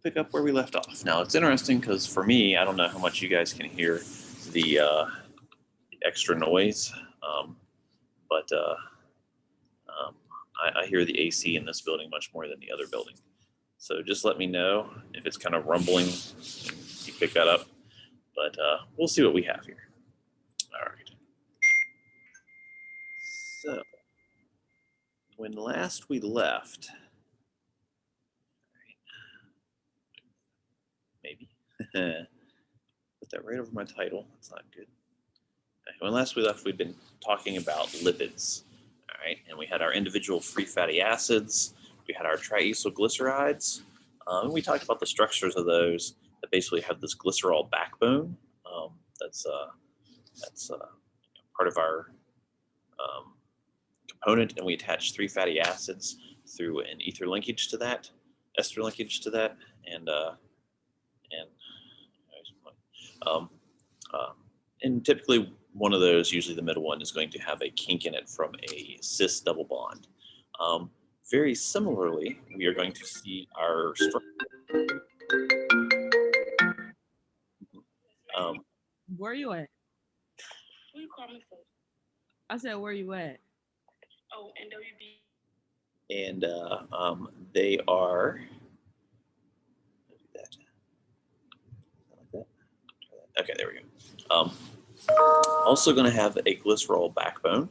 pick up where we left off. Now it's interesting because for me, I don't know how much you guys can hear the extra noise, but I hear the AC in this building much more than the other building. So just let me know if it's kind of rumbling. You pick that up, but we'll see what we have here. All right. So when last we left, maybe put that right over my title. That's not good. When last we left, we'd been talking about lipids. All right, and we had our individual free fatty acids. We had our triacylglycerides. And we talked about the structures of those that basically have this glycerol backbone. That's part of our component, and we attach three fatty acids through an ether linkage to that, ester linkage to that, and typically one of those, usually the middle one, is going to have a kink in it from a cis double bond. Very similarly, we are going to see our where are you at? Who you call me for? I said, where you at? Oh, NWB. And they are like that. Okay, there we go. Also going to have a glycerol backbone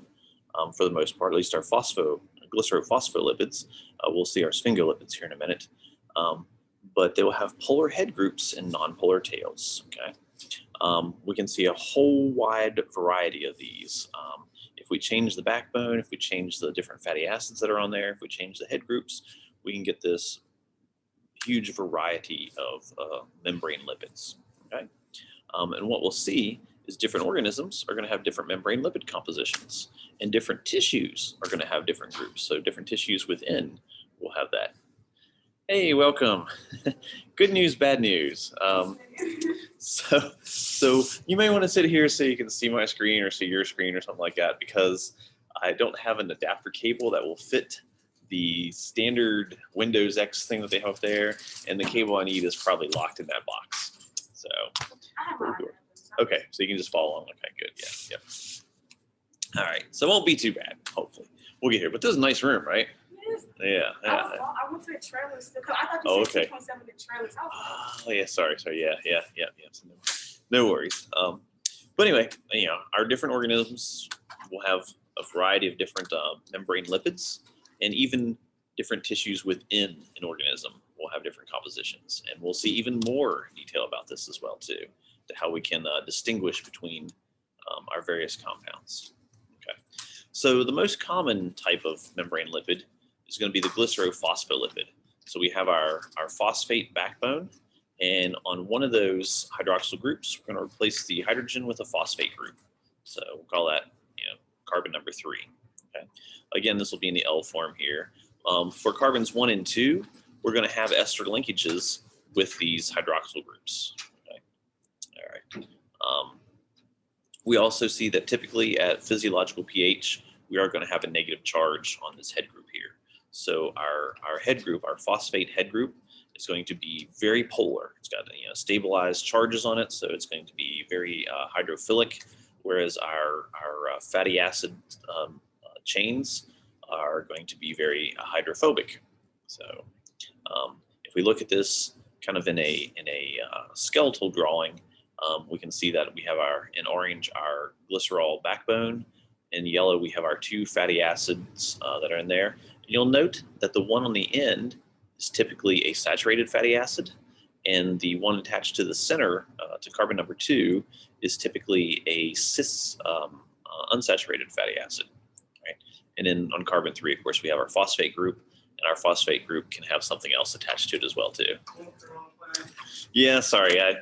for the most part, at least our glycerophospholipids. We'll see our sphingolipids here in a minute. But they will have polar head groups and nonpolar tails. Okay, we can see a whole wide variety of these. If we change the backbone, if we change the different fatty acids that are on there, if we change the head groups, we can get this huge variety of membrane lipids. Okay, and what we'll see is different organisms are going to have different membrane lipid compositions, and different tissues are going to have different groups. So different tissues within will have that. Hey, welcome. Good news, bad news. So you may want to sit here so you can see my screen or see your screen or something like that, because I don't have an adapter cable that will fit the standard Windows X thing that they have up there, and the cable I need is probably locked in that box. So, okay, so you can just follow along. Okay, good. Yeah, yep. All right, so it won't be too bad. Hopefully, we'll get here. But this is a nice room, right? Yeah. I went to the trailers because I thought you said 2.7 the trailers. Oh yeah, sorry. Yeah. So no worries. But anyway, our different organisms will have a variety of different membrane lipids, and even different tissues within an organism will have different compositions. And we'll see even more detail about this as well too, to how we can distinguish between our various compounds. Okay. So the most common type of membrane lipid is going to be the glycerophospholipid. So we have our phosphate backbone, and on one of those hydroxyl groups, we're going to replace the hydrogen with a phosphate group. So we'll call that carbon number 3. Okay. Again, this will be in the L form here. For carbons 1 and 2, we're going to have ester linkages with these hydroxyl groups. Okay. All right. We also see that typically at physiological pH, we are going to have a negative charge on this head group here. So our head group, our phosphate head group, is going to be very polar. It's got stabilized charges on it, so it's going to be very hydrophilic, whereas our fatty acid chains are going to be very hydrophobic. So if we look at this kind of in a skeletal drawing, we can see that we have in orange our glycerol backbone. In yellow, we have our 2 fatty acids that are in there. And you'll note that the one on the end is typically a saturated fatty acid, and the one attached to the center, to carbon number 2, is typically a cis unsaturated fatty acid. Right? And then on carbon 3, of course, we have our phosphate group, and our phosphate group can have something else attached to it as well too. Yeah, sorry, I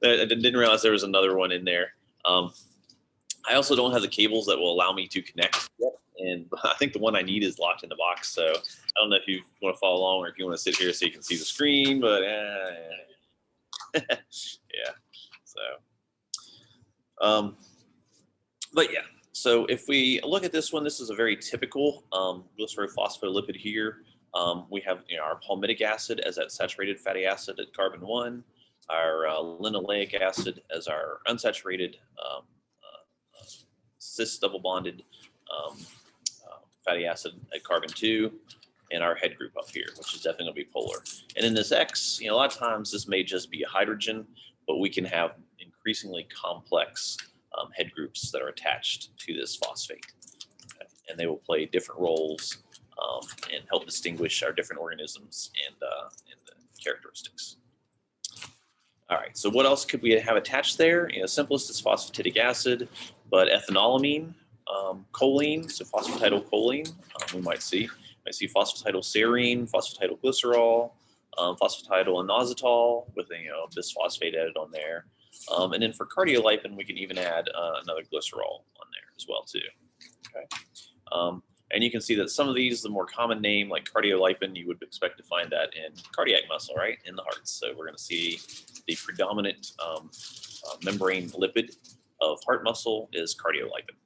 didn't realize there was another one in there. I also don't have the cables that will allow me to connect yet, and I think the one I need is locked in the box. So I don't know if you want to follow along or if you want to sit here so you can see the screen, but yeah. So, but yeah. So if we look at this one, this is a very typical glycerophospholipid here. We have our palmitic acid as that saturated fatty acid at carbon 1, our linoleic acid as our unsaturated cis double bonded um, fatty acid at carbon 2, and our head group up here, which is definitely going to be polar. And in this X, a lot of times this may just be a hydrogen, but we can have increasingly complex head groups that are attached to this phosphate. Okay? And they will play different roles and help distinguish our different organisms and the characteristics. All right, so what else could we have attached there? Simplest is phosphatidic acid, but ethanolamine, choline, so phosphatidylcholine, we might see phosphatidylserine, phosphatidylglycerol, phosphatidylinositol with bisphosphate added on there. And then for cardiolipin, we can even add another glycerol on there as well too. Okay. And you can see that some of these, the more common name like cardiolipin, you would expect to find that in cardiac muscle, right, in the heart. So we're going to see the predominant membrane lipid of heart muscle is cardiolipin.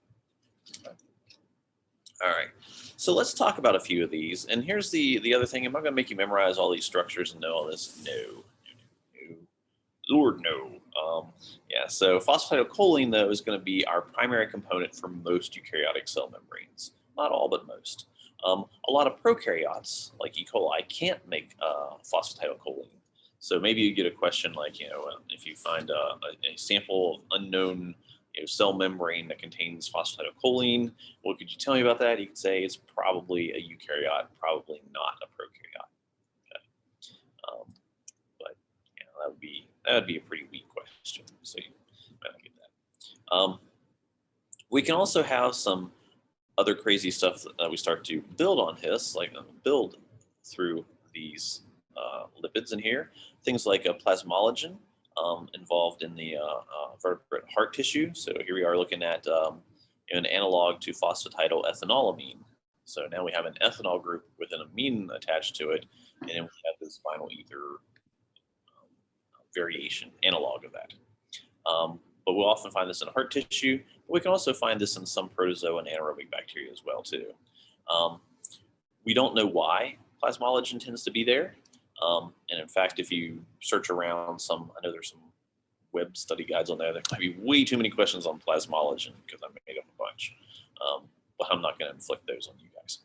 Okay. All right, so let's talk about a few of these. And here's the other thing. Am I going to make you memorize all these structures and know all this? No. Lord, no. Yeah, so phosphatidylcholine, though, is going to be our primary component for most eukaryotic cell membranes. Not all, but most. A lot of prokaryotes, like E. coli, can't make phosphatidylcholine. So maybe you get a question like, if you find a sample of unknown cell membrane that contains phosphatidylcholine, what could you tell me about that? You could say it's probably a eukaryote, probably not a prokaryote. Okay. But that would be a pretty weak question. So you might not get that. We can also have some other crazy stuff that we start to build on His, like build through these lipids in here. Things like a plasmalogen involved in the vertebrate heart tissue. So here we are looking at an analog to phosphatidylethynolamine. So now we have an ethanol group with an amine attached to it, and then we have this vinyl ether variation analog of that. But we'll often find this in heart tissue. But we can also find this in some protozoa and anaerobic bacteria as well too. We don't know why plasmalogen tends to be there. And in fact, if you search around I know there's some web study guides on there. There might be way too many questions on plasmalogen because I made up a bunch. But I'm not going to inflict those on you guys.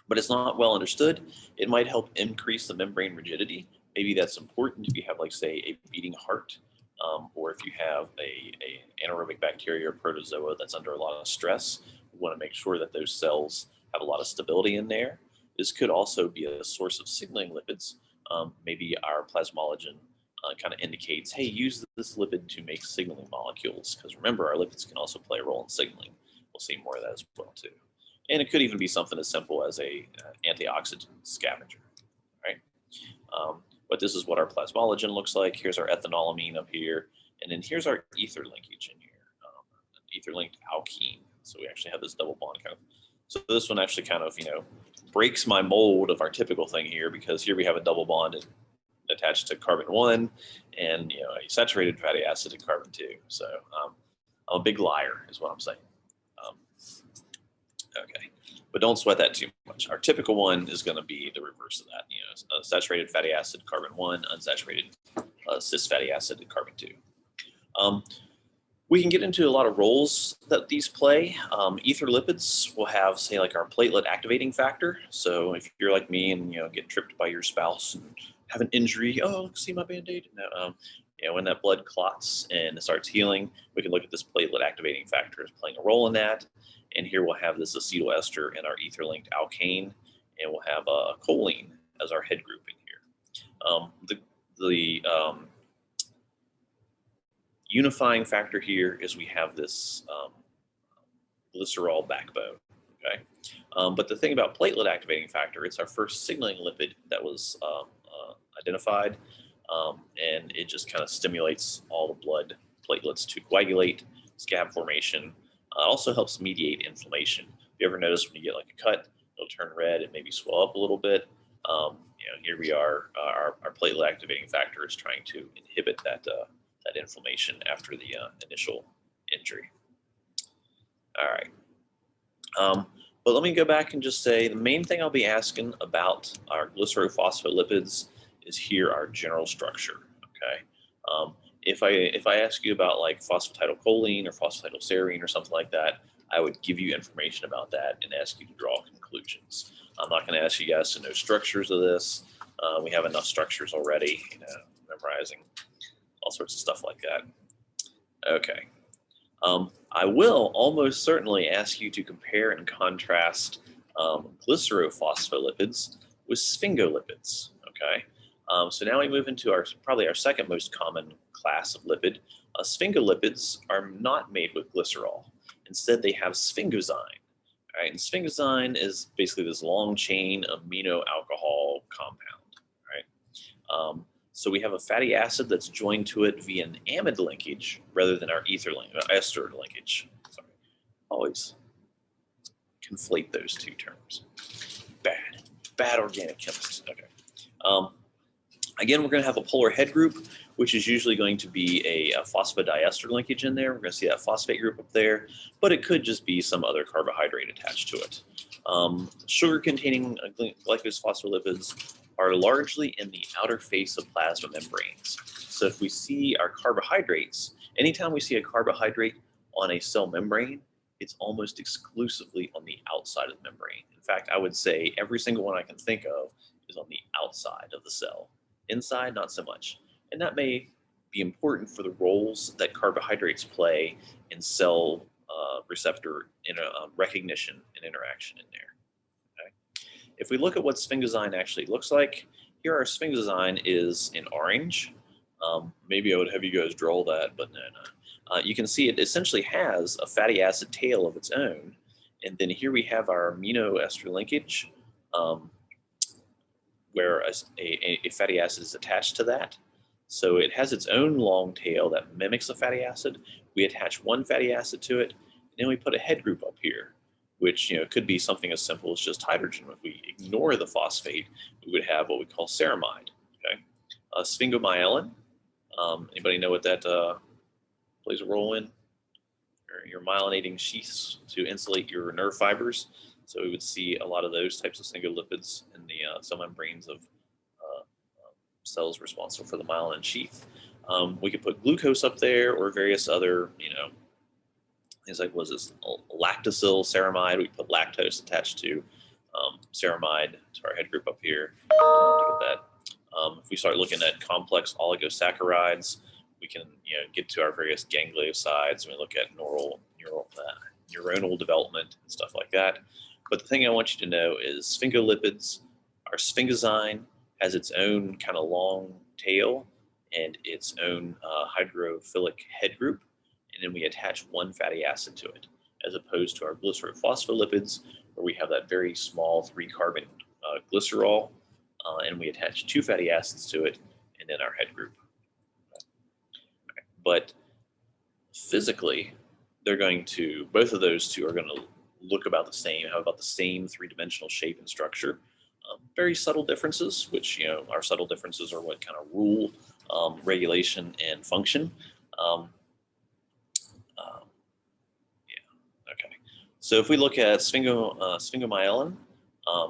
But it's not well understood. It might help increase the membrane rigidity. Maybe that's important if you have, like, say, a beating heart, or if you have a anaerobic bacteria or protozoa that's under a lot of stress. We want to make sure that those cells have a lot of stability in there. This could also be a source of signaling lipids. Maybe our plasmalogen kind of indicates, hey, use this lipid to make signaling molecules, because remember, our lipids can also play a role in signaling. We'll see more of that as well too. And it could even be something as simple as a antioxidant scavenger, right? But this is what our plasmalogen looks like. Here's our ethanolamine up here. And then here's our ether linkage in here, ether linked alkene. So we actually have this double bond kind of. So this one actually kind of, breaks my mold of our typical thing here, because here we have a double bond attached to carbon 1 and, a saturated fatty acid at carbon 2. So I'm a big liar is what I'm saying. Okay, but don't sweat that too much. Our typical one is going to be the reverse of that. Saturated fatty acid, carbon 1, unsaturated cis fatty acid, and carbon 2. We can get into a lot of roles that these play. Ether lipids will have, say, like our platelet activating factor. So if you're like me and get tripped by your spouse and have an injury, oh, see my Band-Aid. No, when that blood clots and it starts healing, we can look at this platelet activating factor as playing a role in that. And here we'll have this acetyl ester in our ether-linked alkane, and we'll have choline as our head group in here. The unifying factor here is we have this glycerol backbone. Okay, but the thing about platelet activating factor, it's our first signaling lipid that was identified, and it just kind of stimulates all the blood platelets to coagulate, scab formation. Also helps mediate inflammation. If you ever notice when you get like a cut, it'll turn red and maybe swell up a little bit. Here we are, our platelet activating factor is trying to inhibit that inflammation after the initial injury. All right. But let me go back and just say the main thing I'll be asking about our glycerophospholipids is here our general structure. Okay. If I ask you about like phosphatidylcholine or phosphatidylserine or something like that, I would give you information about that and ask you to draw conclusions. I'm not going to ask you guys to know structures of this. We have enough structures already, memorizing all sorts of stuff like that. Okay. I will almost certainly ask you to compare and contrast glycerophospholipids with sphingolipids. Okay. So now we move into probably our second most common class of lipid. Sphingolipids are not made with glycerol. Instead, they have sphingosine. All right, and sphingosine is basically this long chain amino alcohol compound. Right. So we have a fatty acid that's joined to it via an amide linkage rather than our ester linkage. Sorry, always conflate those two terms. Bad organic chemists. Okay. Again, we're going to have a polar head group, which is usually going to be a phosphodiester linkage in there. We're going to see that phosphate group up there, but it could just be some other carbohydrate attached to it. Sugar-containing glycophospholipids are largely in the outer face of plasma membranes. So if we see our carbohydrates, anytime we see a carbohydrate on a cell membrane, it's almost exclusively on the outside of the membrane. In fact, I would say every single one I can think of is on the outside of the cell. Inside, not so much. And that may be important for the roles that carbohydrates play in cell receptor recognition and interaction in there. Okay? If we look at what sphingosine actually looks like, here our sphingosine is in orange. Maybe I would have you guys draw that, but no. You can see it essentially has a fatty acid tail of its own. And then here we have our amino ester linkage, where a fatty acid is attached to that. So it has its own long tail that mimics a fatty acid. We attach one fatty acid to it, and then we put a head group up here, which could be something as simple as just hydrogen. If we ignore the phosphate, we would have what we call ceramide. Okay, sphingomyelin. Anybody know what that plays a role in? Your myelinating sheaths to insulate your nerve fibers. So we would see a lot of those types of sphingolipids in the cell membranes of cells responsible for the myelin sheath. We could put glucose up there or various other, things like, was this lactosyl ceramide? We put lactose attached to ceramide to our head group up here. Look at that. If we start looking at complex oligosaccharides, we can get to our various gangliosides. We look at neuronal development and stuff like that. But the thing I want you to know is sphingolipids, our sphingosine has its own kind of long tail and its own hydrophilic head group, and then we attach one fatty acid to it, as opposed to our glycerophospholipids, where we have that very small 3-carbon glycerol, and we attach 2 fatty acids to it, and then our head group. Okay. But physically, both of those two are going to look about the same, have about the same 3-dimensional shape and structure. Very subtle differences, which our subtle differences are what kind of rule regulation and function. Okay. So if we look at sphingomyelin,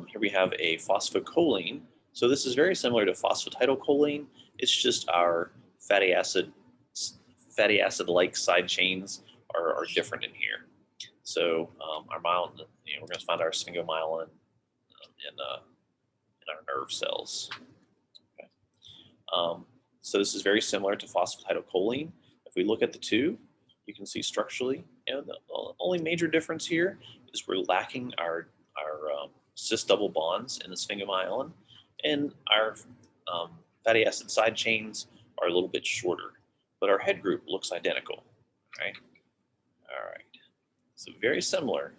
here we have a phosphocholine. So this is very similar to phosphatidylcholine. It's just our fatty acid-like side chains are different in here. So our myelin, we're going to find our sphingomyelin in our nerve cells. Okay. So this is very similar to phosphatidylcholine. If we look at the two, you can see structurally, the only major difference here is we're lacking our cis double bonds in the sphingomyelin, and our fatty acid side chains are a little bit shorter, but our head group looks identical. Okay. All right. So very similar,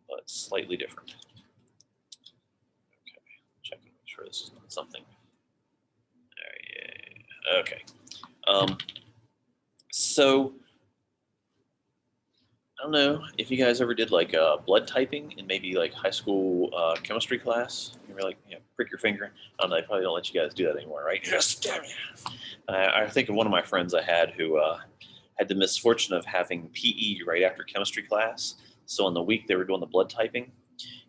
but slightly different. Okay, check and make sure this is not something. Okay. So I don't know if you guys ever did like blood typing in maybe like high school chemistry class. You were like, prick your finger. I don't know. They probably don't let you guys do that anymore, right? Yes, damn it. I think of one of my friends I had who had the misfortune of having PE right after chemistry class. So on the week they were doing the blood typing,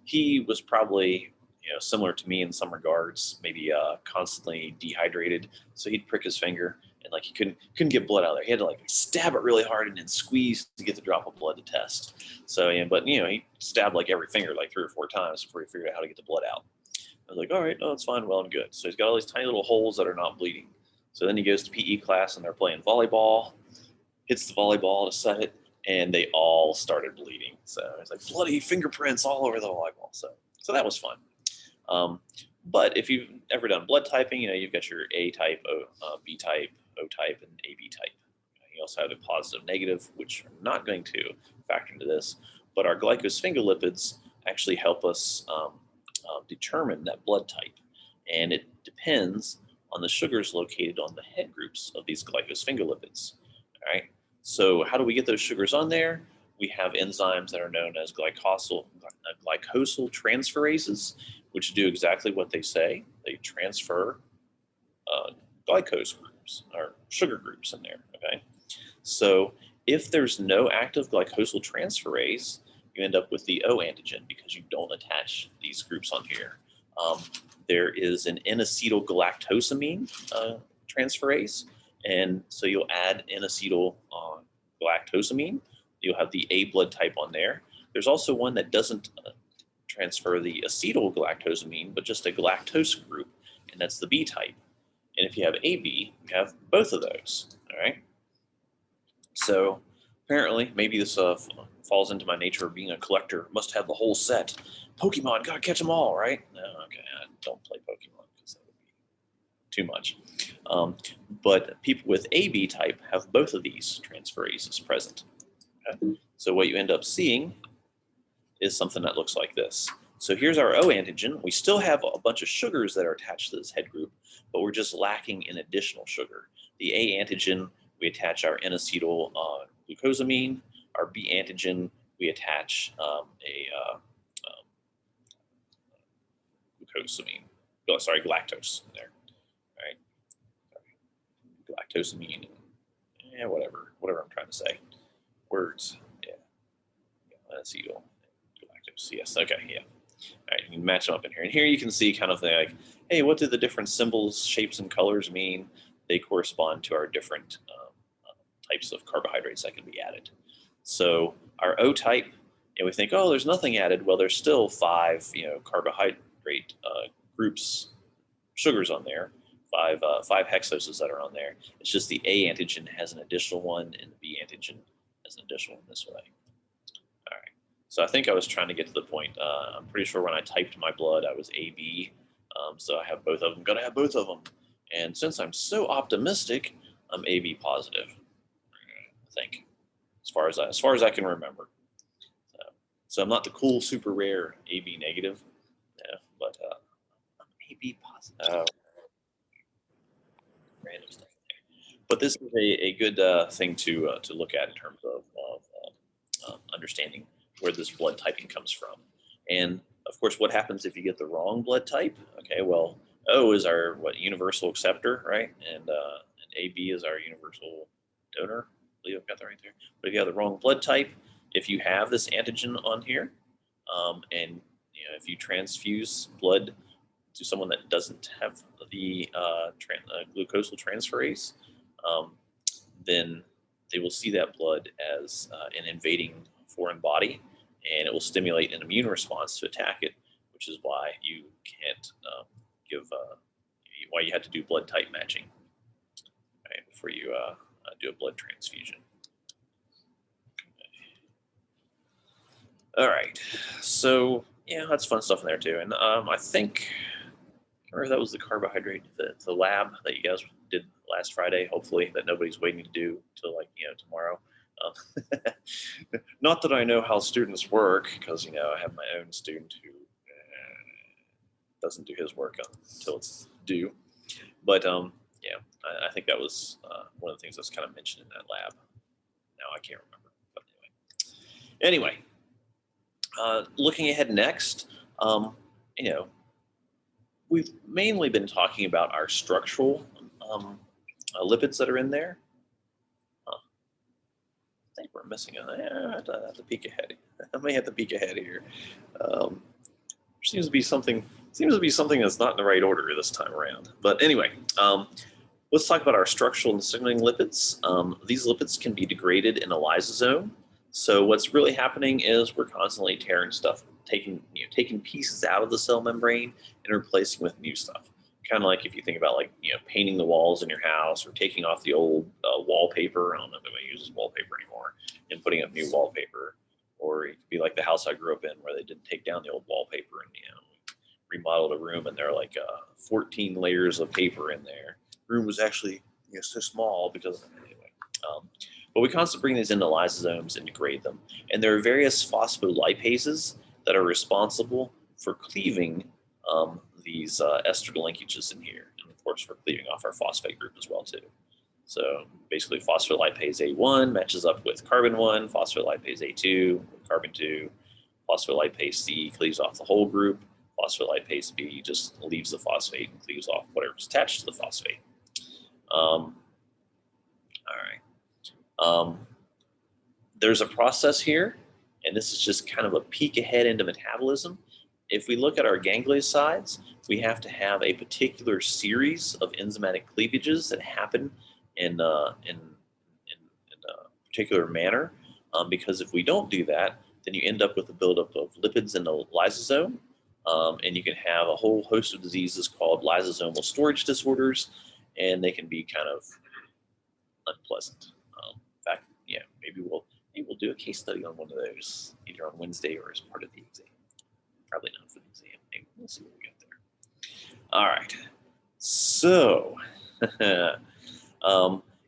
he was probably, similar to me in some regards, maybe constantly dehydrated. So he'd prick his finger and like he couldn't get blood out of there. He had to like stab it really hard and then squeeze to get the drop of blood to test. So but he stabbed like every finger like 3 or 4 times before he figured out how to get the blood out. I was like, all right, no, it's fine, well and good. So he's got all these tiny little holes that are not bleeding. So then he goes to PE class and they're playing volleyball, hits the volleyball to set it, and they all started bleeding. So it's like bloody fingerprints all over the volleyball. So that was fun. But if you've ever done blood typing, you've got your A type, B type, O type, and AB type. You also have a positive, negative, which I'm not going to factor into this, but our glycosphingolipids actually help us determine that blood type. And it depends on the sugars located on the head groups of these glycosphingolipids. All right. So how do we get those sugars on there? We have enzymes that are known as glycosyl transferases, which do exactly what they say. They transfer glycose groups or sugar groups in there. Okay. So if there's no active glycosyl transferase, you end up with the O antigen because you don't attach these groups on here. There is an N-acetylgalactosamine transferase, and so you'll add N-acetylgalactosamine. You'll have the A blood type on there. There's also one that doesn't transfer the acetylgalactosamine, but just a galactose group, and that's the B type. And if you have AB, you have both of those. All right. So apparently, maybe this falls into my nature of being a collector. Must have the whole set. Pokemon, gotta catch them all, right? No, okay, I don't play Pokemon because that would be too much. But people with AB type have both of these transferases present. Okay? So what you end up seeing is something that looks like this. So here's our O antigen. We still have a bunch of sugars that are attached to this head group, but we're just lacking an additional sugar. The A antigen, we attach our N-acetyl glucosamine. Our B antigen, we attach glucosamine. Oh, sorry, galactose in there. All right. Sorry. Galactosamine. Yeah, whatever I'm trying to say. Words. Yeah. N-acetyl. Galactose. Yes. Okay. Yeah. All right. You can match them up in here. And here you can see kind of like, hey, what do the different symbols, shapes, and colors mean? They correspond to our different types of carbohydrates that can be added. So our O type, and we think, oh, there's nothing added. Well, there's still 5, carbohydrate groups, sugars on there, 5 hexoses that are on there. It's just the A antigen has an additional one, and the B antigen has an additional one this way. All right. So I think I was trying to get to the point. I'm pretty sure when I typed my blood, I was AB. So I have both of them. Gotta have both of them. And since I'm so optimistic, I'm AB positive. I think, as far as I can remember. So I'm not the cool, super rare AB negative, but I'm AB positive. Random stuff there. But this is a good thing to look at in terms of understanding where this blood typing comes from. And of course, what happens if you get the wrong blood type? Okay, well, O is our universal acceptor, right? And AB is our universal donor. I believe I've got that right there. But if you have the wrong blood type, if you have this antigen on here, and if you transfuse blood to someone that doesn't have the glucosyl transferase, then they will see that blood as an invading foreign body, and it will stimulate an immune response to attack it, which is why you can't why you have to do blood type matching, right, before you do a blood transfusion. All right, so yeah, that's fun stuff in there too. And I think, or that was the carbohydrate, the lab that you guys did last Friday. Hopefully that nobody's waiting to do till tomorrow. Not that I know how students work, because I have my own student who doesn't do his work until it's due. But yeah, I think that was one of the things that's kind of mentioned in that lab. Now I can't remember. But anyway, looking ahead next, we've mainly been talking about our structural lipids that are in there. I think think we're missing it. I have to peek ahead. I may have to peek ahead here. Seems to be something that's not in the right order this time around. But anyway, let's talk about our structural and signaling lipids. These lipids can be degraded in a lysosome. So what's really happening is we're constantly tearing stuff, taking pieces out of the cell membrane and replacing with new stuff. Kind of like if you think about painting the walls in your house or taking off the old wallpaper. I don't know if anybody uses wallpaper anymore, and putting up new wallpaper. Or it could be like the house I grew up in where they didn't take down the old wallpaper and remodeled a room, and there are like 14 layers of paper in there. The room was actually so small because anyway. But we constantly bring these into lysosomes and degrade them. And there are various phospholipases that are responsible for cleaving these ester linkages in here. And of course, for cleaving off our phosphate group as well too. So basically phospholipase A1 matches up with carbon 1, phospholipase A2 with carbon 2, phospholipase C cleaves off the whole group, phospholipase B just leaves the phosphate and cleaves off whatever's attached to the phosphate. All right. There's a process here, and this is just kind of a peek ahead into metabolism. If we look at our gangliosides, we have to have a particular series of enzymatic cleavages that happen in a particular manner, because if we don't do that, then you end up with a buildup of lipids in the lysosome, and you can have a whole host of diseases called lysosomal storage disorders, and they can be kind of unpleasant. In fact, maybe we'll do a case study on one of those either on Wednesday or as part of the exam. Probably not for the exam. Maybe we'll see what we got there. All right. So,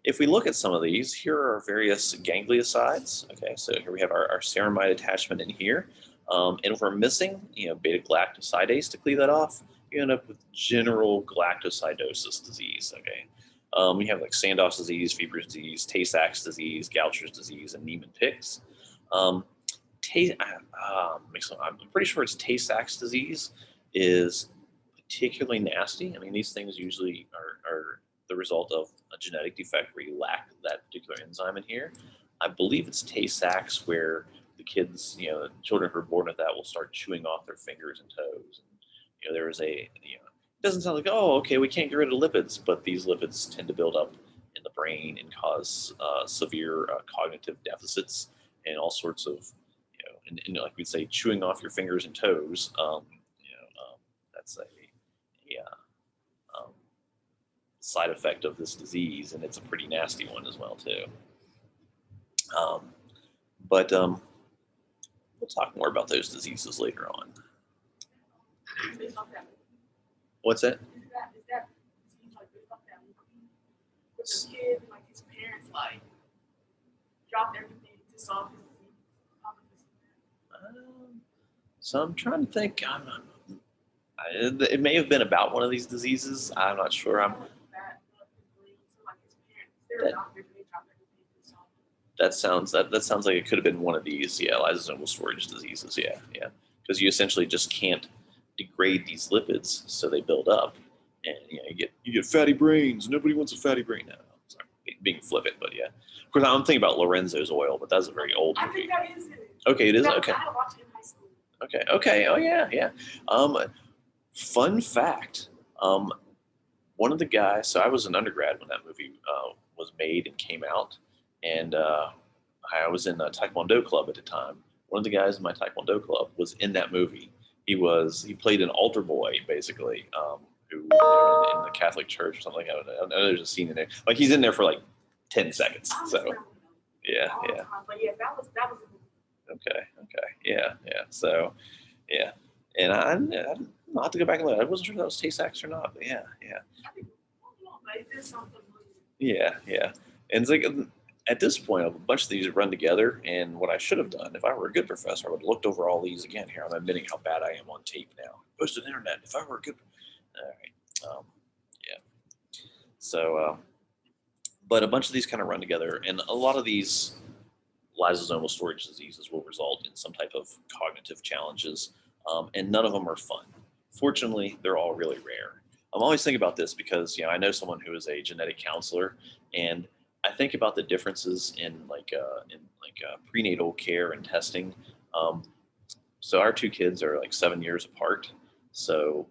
if we look at some of these, here are various gangliosides. Okay, so here we have our ceramide attachment in here. And if we're missing, beta-galactosidase to cleave that off, you end up with general galactosidosis disease. Okay, we have like Sandoff's disease, Fieber's disease, Tay-Sachs disease, Gaucher's disease, and Niemann-Pick's. I'm pretty sure it's Tay-Sachs disease is particularly nasty. I mean, these things usually are the result of a genetic defect where you lack that particular enzyme in here. I believe it's Tay-Sachs where the kids, the children who are born with that will start chewing off their fingers and toes. And, there is it doesn't sound like, oh, okay, we can't get rid of lipids, but these lipids tend to build up in the brain and cause severe cognitive deficits and all sorts of, and like we'd say, chewing off your fingers and toes. That's a side effect of this disease, and it's a pretty nasty one as well too. But we'll talk more about those diseases later on. What's that? Is that like with the kid, like his parents dropped everything to solve his disease? So I'm trying to think. It may have been about one of these diseases. I'm not sure. That sounds like it could have been one of these. Yeah, lysosomal storage diseases. Yeah, because you essentially just can't degrade these lipids, so they build up, and you get fatty brains. Nobody wants a fatty brain. No, sorry, being flippant, but yeah. Of course, I'm thinking about Lorenzo's oil, but that's a very old movie. I think that is it. Okay, it is. Okay. I watched it in high school. Okay. Oh yeah. Fun fact. One of the guys. So I was an undergrad when that movie was made and came out, and I was in a Taekwondo club at the time. One of the guys in my Taekwondo club was in that movie. He played an altar boy, basically, who in the Catholic Church or something. I know there's a scene in there. Like he's in there for like 10 seconds. So yeah. But yeah, that was Okay. Yeah. So yeah, and I have to go back and look. I wasn't sure if that was Tay-Sachs or not, but yeah. Yeah. And it's like at this point, a bunch of these run together. And what I should have done, if I were a good professor, I would have looked over all these again. Here, I'm admitting how bad I am on tape now. Posted on the internet. If I were a good, all right. Yeah. So, but a bunch of these kind of run together, and a lot of these lysosomal storage diseases will result in some type of cognitive challenges, and none of them are fun. Fortunately, they're all really rare. I'm always thinking about this because I know someone who is a genetic counselor, and I think about the differences in prenatal care and testing. Um, so our two kids are like 7 years apart. So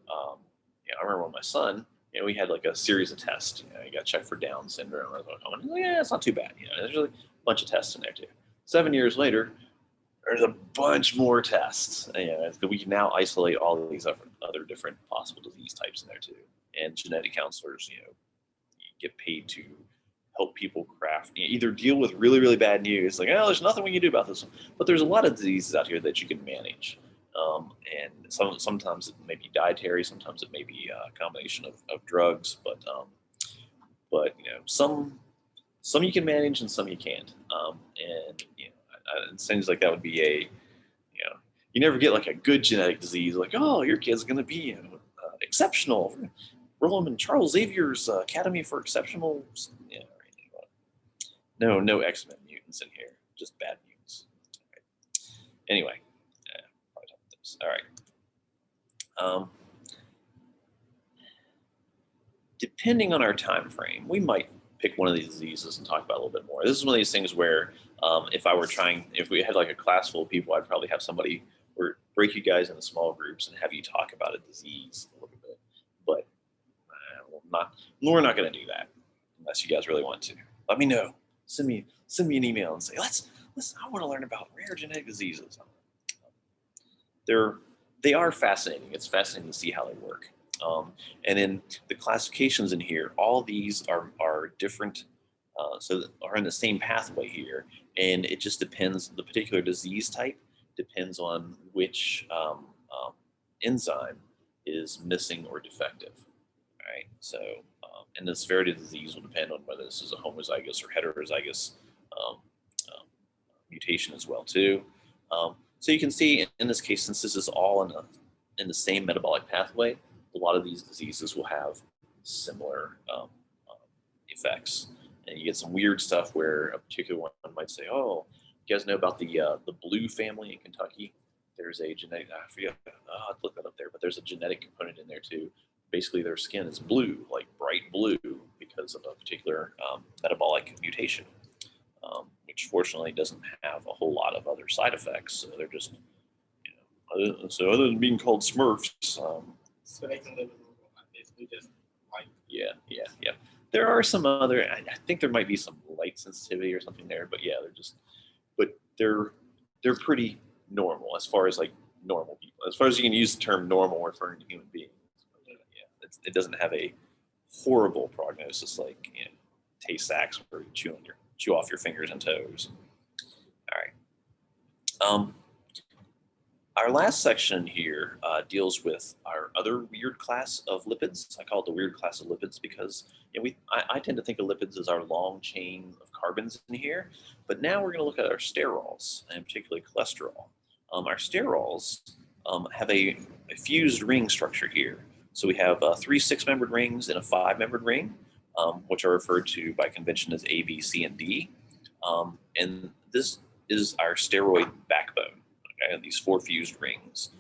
yeah, I remember when my son, we had like a series of tests. You got checked for Down syndrome. I was like, oh, yeah, it's not too bad. There's really a bunch of tests in there too. 7 years later, there's a bunch more tests. We can now isolate all of these other different possible disease types in there too. And genetic counselors, get paid to help people craft, either deal with really, really bad news, like, oh, there's nothing we can do about this, but there's a lot of diseases out here that you can manage. And sometimes it may be dietary, sometimes it may be a combination of drugs, but some you can manage and some you can't. And it seems like that would be you never get like a good genetic disease, like, oh, your kid's going to be exceptional. Roll him in Charles Xavier's Academy for Exceptional. No X-Men mutants in here, just bad mutants. Right. Anyway, probably done with this. All right. Depending on our time frame, we might pick one of these diseases and talk about it a little bit more. This is one of these things where if we had like a class full of people, I'd probably have somebody or break you guys into small groups and have you talk about a disease a little bit. But we're not going to do that unless you guys really want to. Let me know. Send me an email and say, let's I want to learn about rare genetic diseases. They are fascinating. It's fascinating to see how they work. And in the classifications in here, all these are different, so are in the same pathway here, and it just depends. The particular disease type depends on which enzyme is missing or defective. All right, so and the severity of the disease will depend on whether this is a homozygous or heterozygous um, um, mutation as well too. So you can see in this case, since this is all in the same metabolic pathway, a lot of these diseases will have similar effects. And you get some weird stuff where a particular one might say, oh, you guys know about the blue family in Kentucky? There's a genetic, I forget, I'll have to look that up there, but there's a genetic component in there too. Basically, their skin is blue, like bright blue, because of a particular metabolic mutation, which fortunately doesn't have a whole lot of other side effects. So they're just, other than being called Smurfs. So they can live a normal life, basically just like. Yeah. There are some other, I think there might be some light sensitivity or something there, but yeah, they're pretty normal as far as like normal people. As far as you can use the term normal referring to human beings. It doesn't have a horrible prognosis like Tay-Sachs where you chew off your fingers and toes. All right. Our last section here deals with our other weird class of lipids. I call it the weird class of lipids because I tend to think of lipids as our long chain of carbons in here, but now we're going to look at our sterols, and particularly cholesterol. Our sterols have a fused ring structure here. So we have 3 6-membered rings and a 5-membered ring, which are referred to by convention as A, B, C, and D. And this is our steroid backbone. Okay, these 4 fused rings.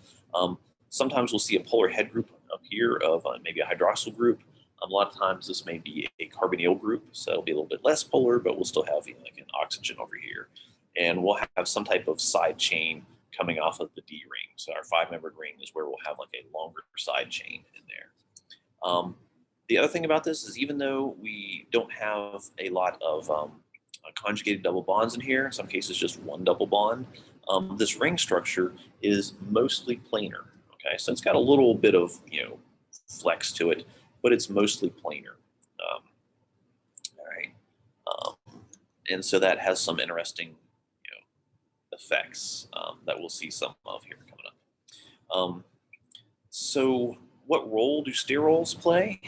Sometimes we'll see a polar head group up here of maybe a hydroxyl group. A lot of times this may be a carbonyl group, so it'll be a little bit less polar, but we'll still have like an oxygen over here. And we'll have some type of side chain coming off of the D ring. So our 5-membered ring is where we'll have like a longer side chain in there. The other thing about this is even though we don't have a lot of conjugated double bonds in here, in some cases just one double bond, this ring structure is mostly planar. Okay, so it's got a little bit of flex to it, but it's mostly planar. All right, and so that has some interesting effects that we'll see some of here coming up. So what role do sterols play?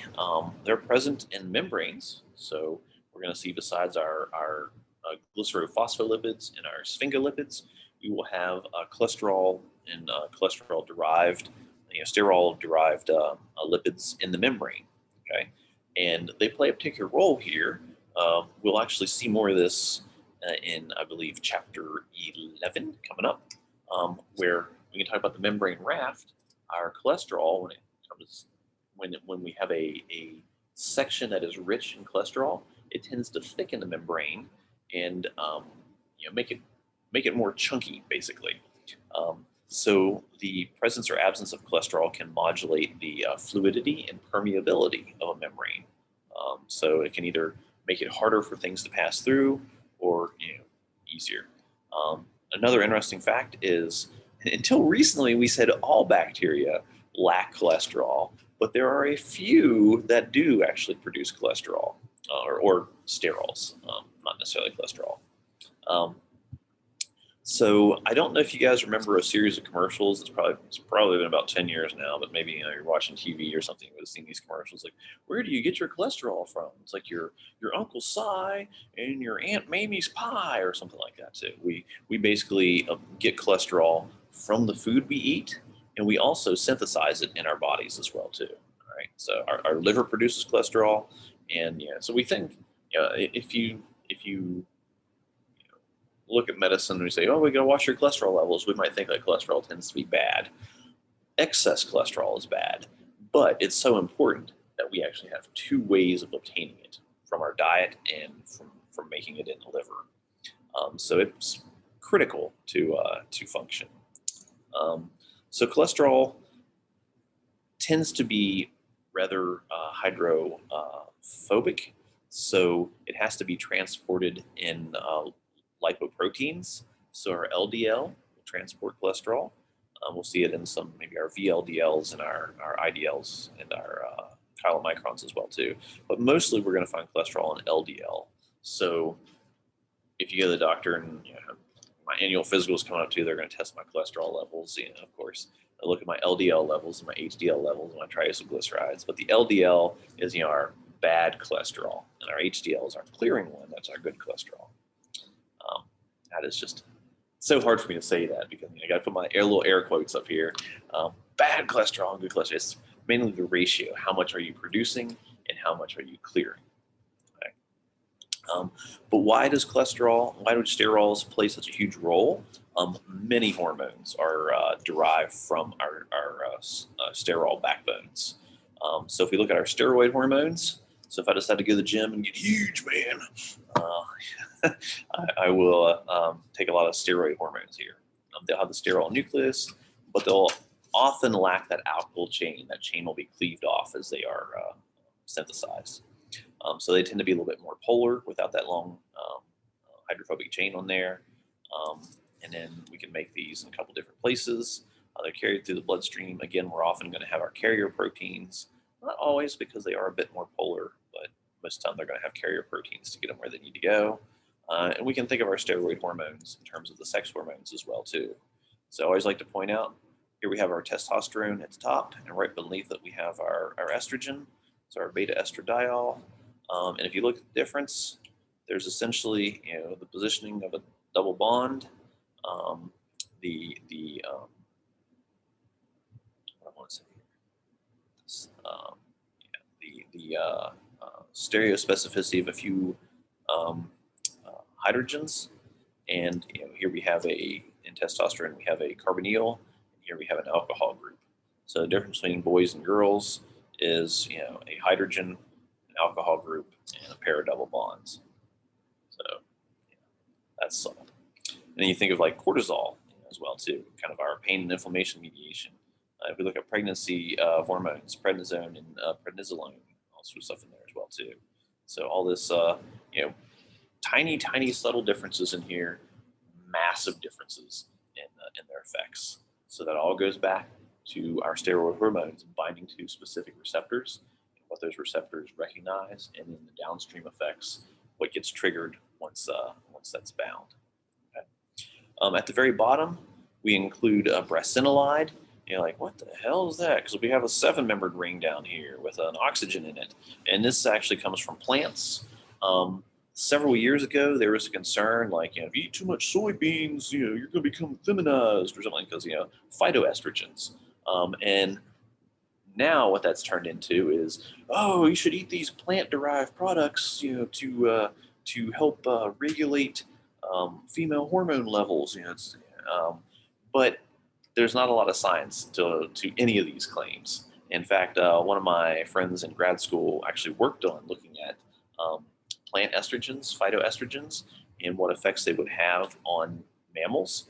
They're present in membranes. So we're going to see besides our glycerophospholipids and our sphingolipids, you will have cholesterol and cholesterol-derived, sterol-derived lipids in the membrane. Okay, and they play a particular role here. We'll actually see more of this in, I believe, chapter 11 coming up, where we can talk about the membrane raft. Our cholesterol, when we have a section that is rich in cholesterol, it tends to thicken the membrane and make it more chunky, basically. So the presence or absence of cholesterol can modulate the fluidity and permeability of a membrane. So it can either make it harder for things to pass through, or easier. Another interesting fact is, until recently, we said all bacteria lack cholesterol, but there are a few that do actually produce cholesterol, or sterols, not necessarily cholesterol. So I don't know if you guys remember a series of commercials. It's probably been about 10 years now, but maybe you're watching TV or something, you would have seen these commercials like, where do you get your cholesterol from? It's like your Uncle Si and your Aunt Mamie's pie or something like that. So we basically get cholesterol from the food we eat, and we also synthesize it in our bodies as well too. All right. So our liver produces cholesterol, and so we think if you look at medicine and we say, oh, we got to watch your cholesterol levels, we might think that cholesterol tends to be bad. Excess cholesterol is bad, but it's so important that we actually have two ways of obtaining it, from our diet and from making it in the liver. So it's critical to function. So cholesterol tends to be rather hydrophobic, so it has to be transported in lipoproteins. So our LDL will transport cholesterol. We'll see it in some, maybe our VLDLs and our IDLs and our chylomicrons as well too. But mostly we're going to find cholesterol in LDL. So if you go to the doctor and my annual physical is coming up too, they're going to test my cholesterol levels. Of course, I look at my LDL levels and my HDL levels and my triacylglycerides. But the LDL is our bad cholesterol, and our HDL is our clearing one. That's our good cholesterol. That is just so hard for me to say that, because I got to put my little air quotes up here. Bad cholesterol and good cholesterol. It's mainly the ratio. How much are you producing and how much are you clearing? Okay. But why do sterols play such a huge role? Many hormones are derived from our sterol backbones. So if we look at our steroid hormones, so if I decide to go to the gym and get huge, man, I will take a lot of steroid hormones here. They'll have the sterol nucleus, but they'll often lack that alkyl chain. That chain will be cleaved off as they are synthesized. So they tend to be a little bit more polar without that long hydrophobic chain on there. And then we can make these in a couple different places. They're carried through the bloodstream. Again, we're often going to have our carrier proteins. Not always, because they are a bit more polar, but most of the time they're going to have carrier proteins to get them where they need to go. And we can think of our steroid hormones in terms of the sex hormones as well too. So I always like to point out, here we have our testosterone at the top, and right beneath it we have our estrogen, so our beta estradiol. And if you look at the difference, there's essentially the positioning of a double bond, what I want to say here, stereospecificity of a few hydrogens, and here we have in testosterone we have a carbonyl, and here we have an alcohol group. So the difference between boys and girls is a hydrogen, an alcohol group, and a pair of double bonds. So that's subtle. And then you think of like cortisol as well too, kind of our pain and inflammation mediation. If we look at pregnancy hormones, prednisone and prednisolone, also stuff in there as well too. So all this, tiny subtle differences in here, massive differences in their effects. So that all goes back to our steroid hormones binding to specific receptors, and what those receptors recognize, and then the downstream effects, what gets triggered once that's bound. Okay. At the very bottom, we include brasinolide. Like, what the hell is that? Because we have a 7-membered ring down here with an oxygen in it, and this actually comes from plants. Several years ago, there was a concern, like, if you eat too much soybeans, you're going to become feminized or something, because, phytoestrogens. And now what that's turned into is, oh, you should eat these plant-derived products, to help regulate female hormone levels. But there's not a lot of science to any of these claims. In fact, one of my friends in grad school actually worked on looking at plant estrogens, phytoestrogens, and what effects they would have on mammals.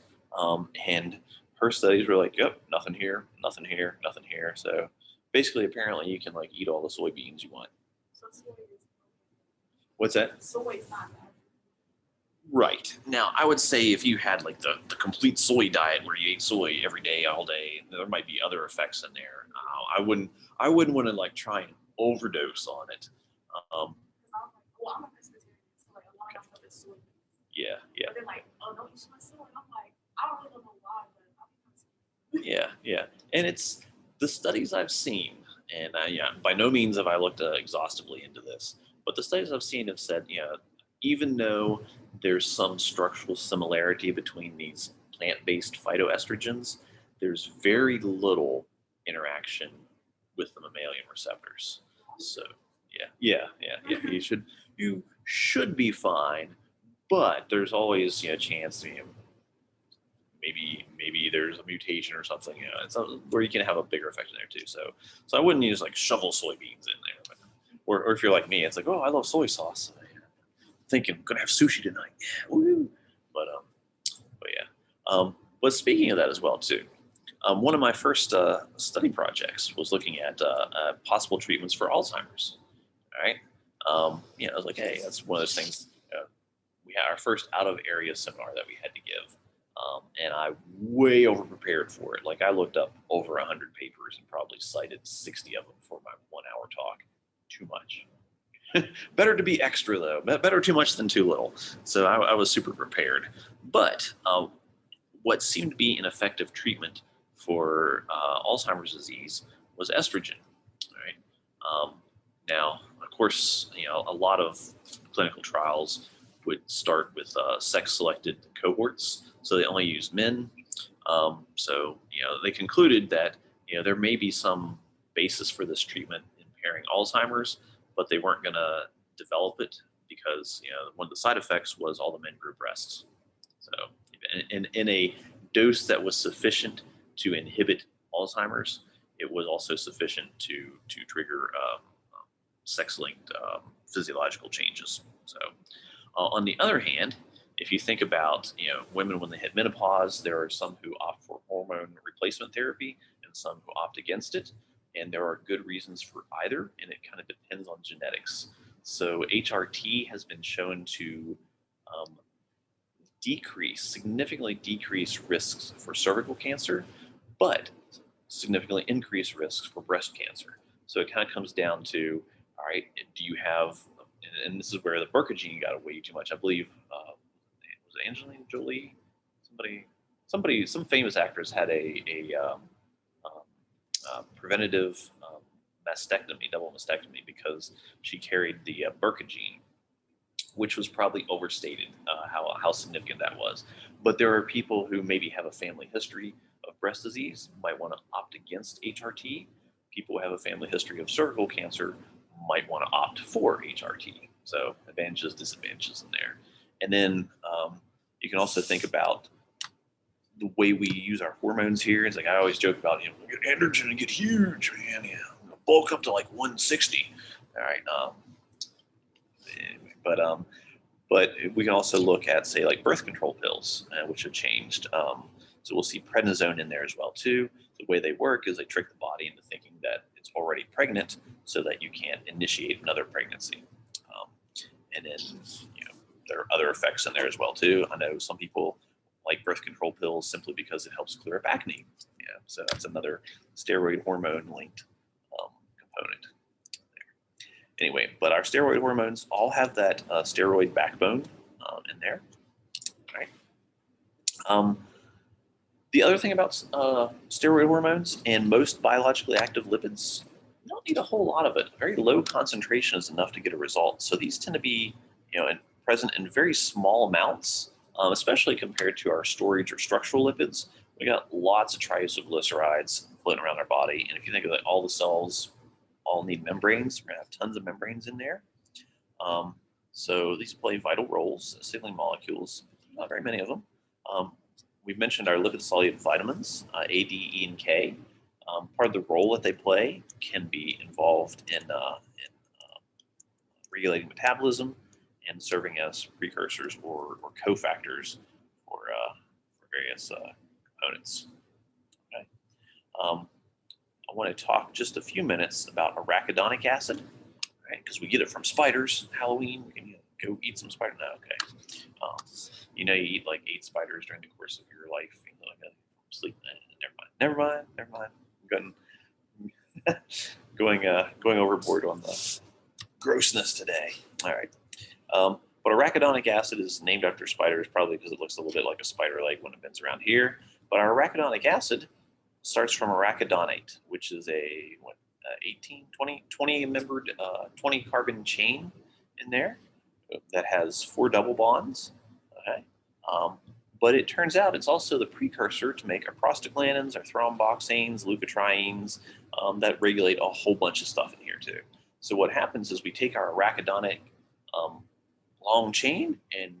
And her studies were like, yep, nothing here, nothing here, nothing here. So basically, apparently, you can like eat all the soybeans you want. So soy is What's that? soy is not bad. Right. Now, I would say if you had like the complete soy diet where you ate soy every day, all day, there might be other effects in there. I wouldn't want to like try and overdose on it. Um, Because I'm like, well, I'm a pescatarian, so like a lot of my stuff is soy. yeah, yeah, But they're like, oh, don't you smell soy? And I'm like, I don't really know why, but I'm yeah, yeah. And it's the studies I've seen, and yeah, by no means have I looked exhaustively into this, but the studies I've seen have said, even though there's some structural similarity between these plant-based phytoestrogens, there's very little interaction with the mammalian receptors. So yeah. You should be fine, but there's always a chance maybe there's a mutation or something. It's where you can have a bigger effect in there too. So I wouldn't use like shovel soybeans in there. But, or if you're like me, it's like, oh, I love soy sauce. Thinking I'm gonna have sushi tonight. Yeah, woo. But yeah. But speaking of that as well too, one of my first study projects was looking at possible treatments for Alzheimer's. All right. I was like, hey, that's one of those things. We had our first out of area seminar that we had to give. And I way over prepared for it. Like I looked up over 100 papers and probably cited 60 of them for my 1 hour talk. Too much. Better to be extra though. Better too much than too little. So I was super prepared. But what seemed to be an effective treatment for Alzheimer's disease was estrogen. All right. Now, of course, a lot of clinical trials would start with sex-selected cohorts, so they only use men. So they concluded that there may be some basis for this treatment in pairing Alzheimer's, but they weren't going to develop it because one of the side effects was all the men grew breasts. So in a dose that was sufficient to inhibit Alzheimer's, it was also sufficient to trigger sex-linked physiological changes. So on the other hand, if you think about women when they hit menopause, there are some who opt for hormone replacement therapy and some who opt against it. And there are good reasons for either, and it kind of depends on genetics. So HRT has been shown to significantly decrease risks for cervical cancer, but significantly increase risks for breast cancer. So it kind of comes down to, all right, do you have, and this is where the BRCA gene got way too much. I believe was it Angelina Jolie? Some famous actress had preventative mastectomy, double mastectomy, because she carried the BRCA gene, which was probably overstated how significant that was. But there are people who maybe have a family history of breast disease, might want to opt against HRT. People who have a family history of cervical cancer might want to opt for HRT. So advantages, disadvantages in there. And then you can also think about the way we use our hormones here. It's like I always joke about, get androgen and get huge, man. Yeah, I'm gonna bulk up to like 160. All right. But we can also look at, say, like birth control pills, which have changed. So we'll see prednisone in there as well too. The way they work is they trick the body into thinking that it's already pregnant, so that you can't initiate another pregnancy. And then there are other effects in there as well too. I know some people like birth control pills simply because it helps clear up acne. Yeah, so that's another steroid hormone linked component. Anyway, but our steroid hormones all have that steroid backbone in there. Right. The other thing about steroid hormones and most biologically active lipids, you don't need a whole lot of it. A very low concentration is enough to get a result. So these tend to be, present in very small amounts, especially compared to our storage or structural lipids. We got lots of triacylglycerides floating around our body, and if you think of it, all the cells all need membranes. We're gonna have tons of membranes in there. So these play vital roles as signaling molecules, not very many of them. We've mentioned our lipid-soluble vitamins, A, D, E, and K. Part of the role that they play can be involved in regulating metabolism and serving as precursors or cofactors for various components. Okay. I want to talk just a few minutes about arachidonic acid, right? Because we get it from spiders. Halloween, we can go eat some spider. No, okay. You eat like 8 spiders during the course of your life. Like sleep. Never mind. I'm going overboard on the grossness today. All right. But arachidonic acid is named after spiders, probably because it looks a little bit like a spider leg when it bends around here. But our arachidonic acid starts from arachidonate, which is a 20-membered 20 carbon chain in there that has 4 double bonds. Okay. But it turns out it's also the precursor to make our prostaglandins, our thromboxanes, leukotrienes that regulate a whole bunch of stuff in here too. So what happens is we take our arachidonic long chain and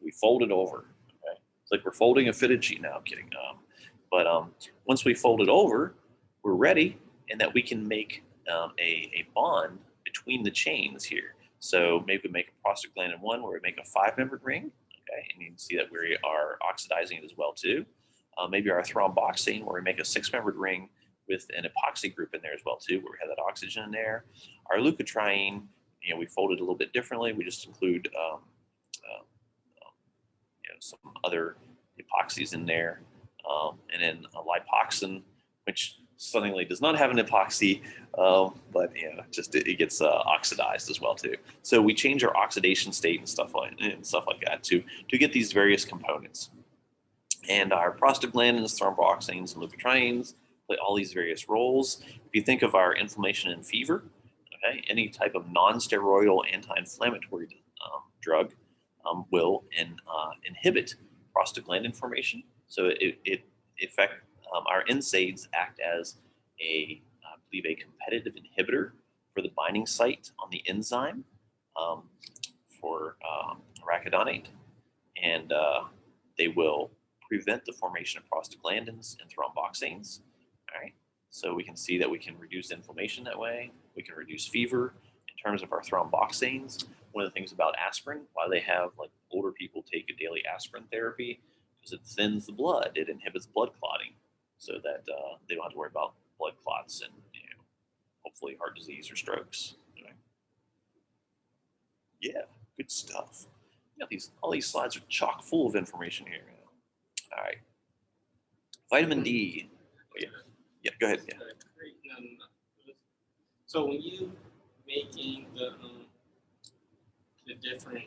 we fold it over. Okay? It's like we're folding a fitted sheet. Now I'm kidding. But once we fold it over, we're ready, and that we can make a bond between the chains here. So maybe we make a prostaglandin 1 where we make a 5-membered ring. Okay, and you can see that we are oxidizing it as well too. Maybe our thromboxane where we make a 6-membered ring with an epoxy group in there as well too, where we have that oxygen in there. Our leukotriene, we fold it a little bit differently. We just include some other epoxies in there, and then a lipoxin, which suddenly does not have an epoxy, but it gets oxidized as well too. So we change our oxidation state and stuff like that to get these various components. And our prostaglandins, thromboxanes, and leukotrienes play all these various roles. If you think of our inflammation and fever, okay, any type of non-steroidal anti-inflammatory drug will inhibit prostaglandin formation. So our NSAIDs act as I believe a competitive inhibitor for the binding site on the enzyme for arachidonate, and they will prevent the formation of prostaglandins and thromboxanes. All right, so we can see that we can reduce inflammation that way. We can reduce fever. In terms of our thromboxanes, one of the things about aspirin, why they have like older people take a daily aspirin therapy, because it thins the blood. It inhibits blood clotting, so that they don't have to worry about blood clots and hopefully heart disease or strokes. Okay. Yeah, good stuff. All these slides are chock full of information here. All right. Vitamin D. Oh, yeah, go ahead. Yeah. So when you making the different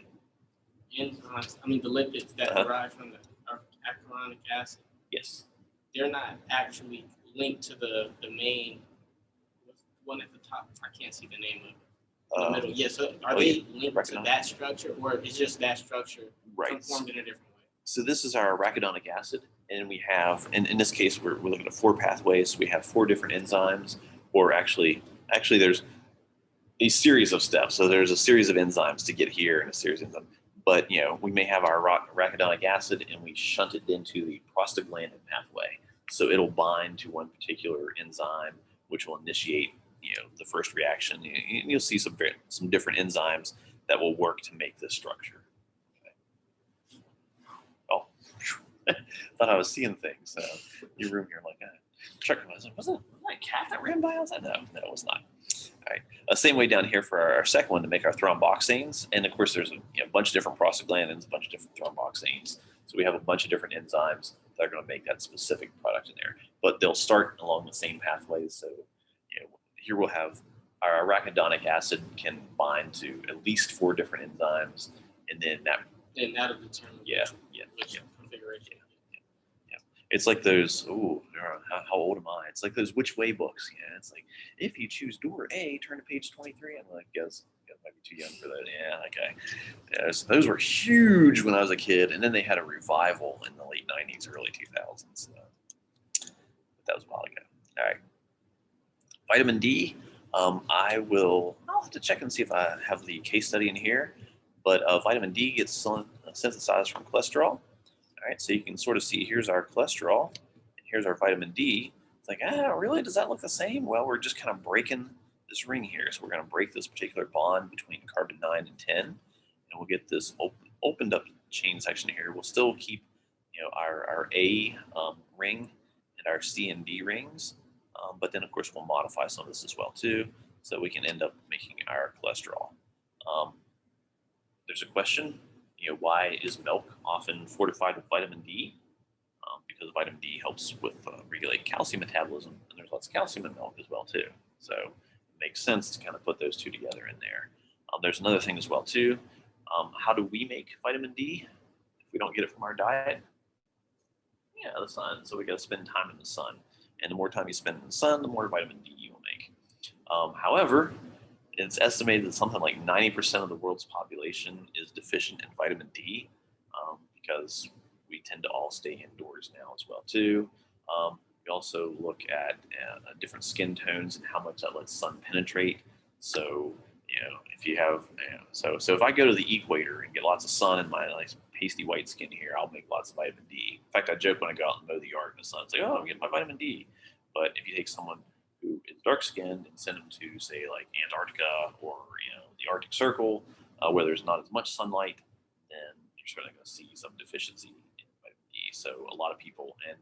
enzymes, the lipids that derive from the arachidonic acid, Yes. they're not actually linked to the main one at the top. I can't see the name of it. In the middle. Yeah. So are they linked to that structure, or is just that structure conformed in a different way? So this is our arachidonic acid, and we have, and in this case, we're looking at 4 pathways. So we have 4 different enzymes, or actually there's a series of steps. So there's a series of enzymes to get here, and a series of enzymes. But we may have our arachidonic acid, and we shunt it into the prostaglandin pathway. So it'll bind to one particular enzyme, which will initiate the first reaction. You'll see some different enzymes that will work to make this structure. Okay. Oh, thought I was seeing things. Your room here, like checking. Wasn't that a cat that ran by outside? No, it was not. All right. Same way down here for our second one to make our thromboxanes, and of course there's a bunch of different prostaglandins, a bunch of different thromboxanes. So we have a bunch of different enzymes that are going to make that specific product in there, but they'll start along the same pathways. So here we'll have our arachidonic acid can bind to at least 4 different enzymes, and then that'll determine which configuration. Yeah. It's like those. How old am I? It's like those which way books. It's like if you choose door A, turn to page 23. I'm like, guess might be too young for that. Yeah, okay. Yeah, those were huge when I was a kid, and then they had a revival in the late 90s, early 2000s. But that was a while ago. All right. Vitamin D, I'll have to check and see if I have the case study in here, but vitamin D gets synthesized from cholesterol. All right, so you can sort of see here's our cholesterol, and here's our vitamin D. It's like, really? Does that look the same? Well, we're just kind of breaking this ring here. So we're going to break this particular bond between carbon 9 and 10, and we'll get this opened up chain section here. We'll still keep, our A ring and our C and D rings, but then of course we'll modify some of this as well too, so we can end up making our cholesterol. There's a question, why is milk often fortified with vitamin D? Because vitamin D helps with regulate calcium metabolism, and there's lots of calcium in milk as well too. So it makes sense to kind of put those two together in there. There's another thing as well too. How do we make vitamin D if we don't get it from our diet? Yeah, the sun. So we got to spend time in the sun, and the more time you spend in the sun, the more vitamin D you will make. However, it's estimated that something like 90% of the world's population is deficient in vitamin D, because we tend to all stay indoors now as well too. We also look at different skin tones and how much that lets sun penetrate. So if you have, so if I go to the equator and get lots of sun in my nice pasty white skin here, I'll make lots of vitamin D. In fact, I joke when I go out and mow the yard in the sun, it's like, oh, I'm getting my vitamin D. But if you take someone who is dark skinned and send them to, say, like Antarctica or the Arctic Circle, where there's not as much sunlight, then you're certainly going to see some deficiency in vitamin D. So a lot of people, and